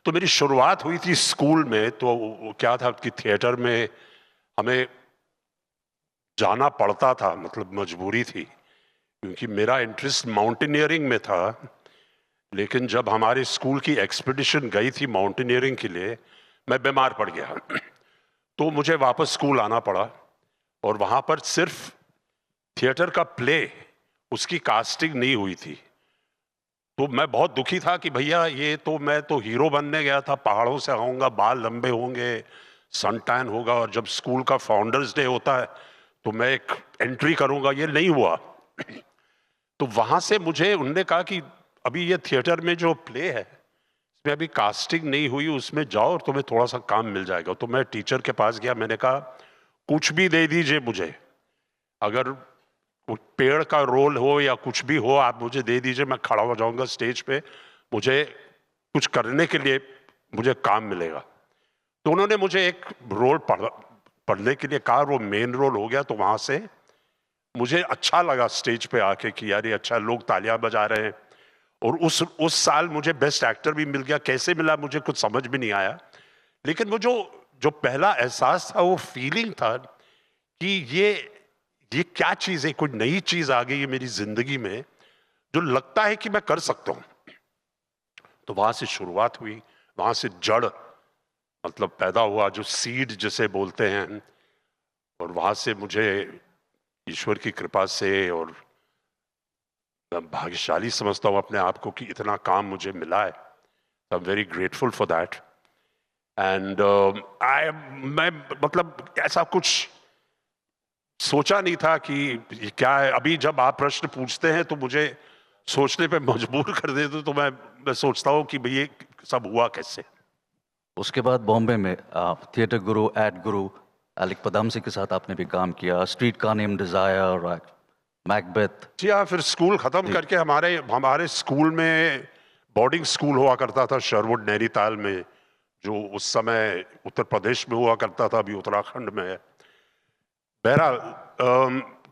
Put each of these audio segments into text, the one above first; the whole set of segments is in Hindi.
तो मेरी शुरुआत हुई थी स्कूल में। तो वो क्या था कि थिएटर में हमें जाना पड़ता था, मतलब मजबूरी थी, क्योंकि मेरा इंटरेस्ट माउंटेनियरिंग में था। लेकिन जब हमारे स्कूल की एक्सपीडिशन गई थी माउंटेनियरिंग के लिए, मैं बीमार पड़ गया तो मुझे वापस स्कूल आना पड़ा। और वहां पर सिर्फ थिएटर का प्ले, उसकी कास्टिंग नहीं हुई थी। तो मैं बहुत दुखी था कि भैया ये तो मैं तो हीरो बनने गया था, पहाड़ों से आऊंगा, बाल लंबे होंगे, सन टैन होगा, और जब स्कूल का फाउंडर्स डे होता है तो मैं एक एंट्री करूंगा, ये नहीं हुआ। तो वहां से मुझे उन्होंने कहा कि अभी ये थिएटर में जो प्ले है इसमें अभी कास्टिंग नहीं हुई, उसमें जाओ और तुम्हें थोड़ा सा काम मिल जाएगा। तो मैं टीचर के पास गया, मैंने कहा कुछ भी दे दीजिए मुझे, अगर पेड़ का रोल हो या कुछ भी हो आप मुझे दे दीजिए, मैं खड़ा हो जाऊंगा स्टेज पे, मुझे कुछ करने के लिए मुझे काम मिलेगा। तो उन्होंने मुझे एक रोल पढ़ने के लिए कहा, वो मेन रोल हो गया। तो वहां से मुझे अच्छा लगा स्टेज पे आके कि यार ये अच्छा, लोग तालियां बजा रहे हैं। और उस साल मुझे बेस्ट एक्टर भी मिल गया। कैसे मिला मुझे कुछ समझ भी नहीं आया, लेकिन वो जो जो पहला एहसास था, वो फीलिंग था कि ये क्या चीज है, कोई नई चीज आ गई है मेरी जिंदगी में जो लगता है कि मैं कर सकता हूं। तो वहां से शुरुआत हुई, वहां से जड़ मतलब पैदा हुआ, जो सीड जिसे बोलते हैं। और वहां से मुझे ईश्वर की कृपा से, और मैं भाग्यशाली समझता हूं अपने आप को कि इतना काम मुझे मिला है। I am very grateful for that. And I मैं मतलब ऐसा कुछ सोचा नहीं था कि ये क्या है। अभी जब आप प्रश्न पूछते हैं तो मुझे सोचने पे मजबूर कर देते, तो मैं सोचता हूँ कि भाई ये सब हुआ कैसे। उसके बाद बॉम्बे में थिएटर गुरु, एड गुरु एलिक पदमसी के साथ आपने भी काम किया। स्ट्रीट का नेम डिजायर, मैकबेथ। जी हाँ, फिर स्कूल खत्म जी। करके हमारे हमारे स्कूल में बोर्डिंग स्कूल हुआ करता था शरवुड नैनीताल में, जो उस समय उत्तर प्रदेश में हुआ करता था, अभी उत्तराखंड में है। बहरहाल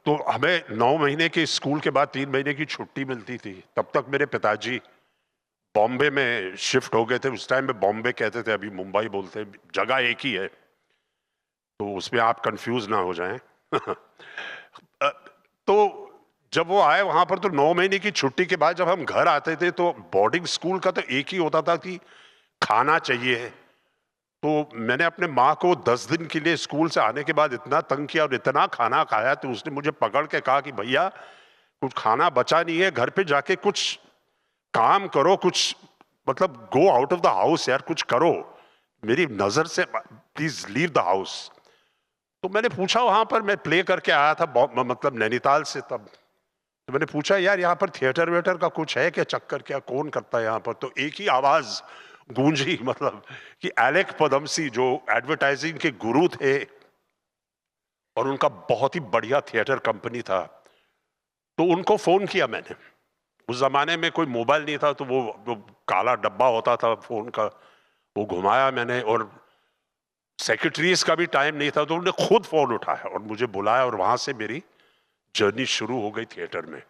तो हमें 9 महीने के स्कूल के बाद 3 महीने की छुट्टी मिलती थी। तब तक मेरे पिताजी बॉम्बे में शिफ्ट हो गए थे। उस टाइम में बॉम्बे कहते थे, अभी मुंबई बोलते हैं, जगह एक ही है, तो उसमें आप कंफ्यूज ना हो जाएं अ, तो जब वो आए वहां पर, तो 9 महीने की छुट्टी के बाद जब हम घर आते थे तो बोर्डिंग स्कूल का तो एक ही होता था कि खाना चाहिए। तो मैंने अपने माँ को 10 दिन के लिए स्कूल से आने के बाद इतना तंग किया और इतना खाना खाया, तो उसने मुझे पकड़ के कहा कि भैया कुछ खाना बचा नहीं है, घर पे जाके कुछ काम करो, कुछ मतलब go out of the house यार, कुछ करो, मेरी नजर से प्लीज लीव द हाउस। तो मैंने पूछा, वहां पर मैं प्ले करके आया था मतलब नैनीताल से तब। तो मैंने पूछा यार यहाँ पर थिएटर वेटर का कुछ है क्या, चक्कर क्या, कौन करता है यहाँ पर? तो एक ही आवाज गूंजी, मतलब कि एलेक पदमसी, जो एडवर्टाइजिंग के गुरु थे और उनका बहुत ही बढ़िया थिएटर कंपनी था, तो उनको फोन किया मैंने। उस जमाने में कोई मोबाइल नहीं था, तो वो काला डब्बा होता था फोन का, वो घुमाया मैंने। और सेक्रेटरीज का भी टाइम नहीं था, तो उन्होंने खुद फोन उठाया और मुझे बुलाया, और वहां से मेरी जर्नी शुरू हो गई थिएटर में।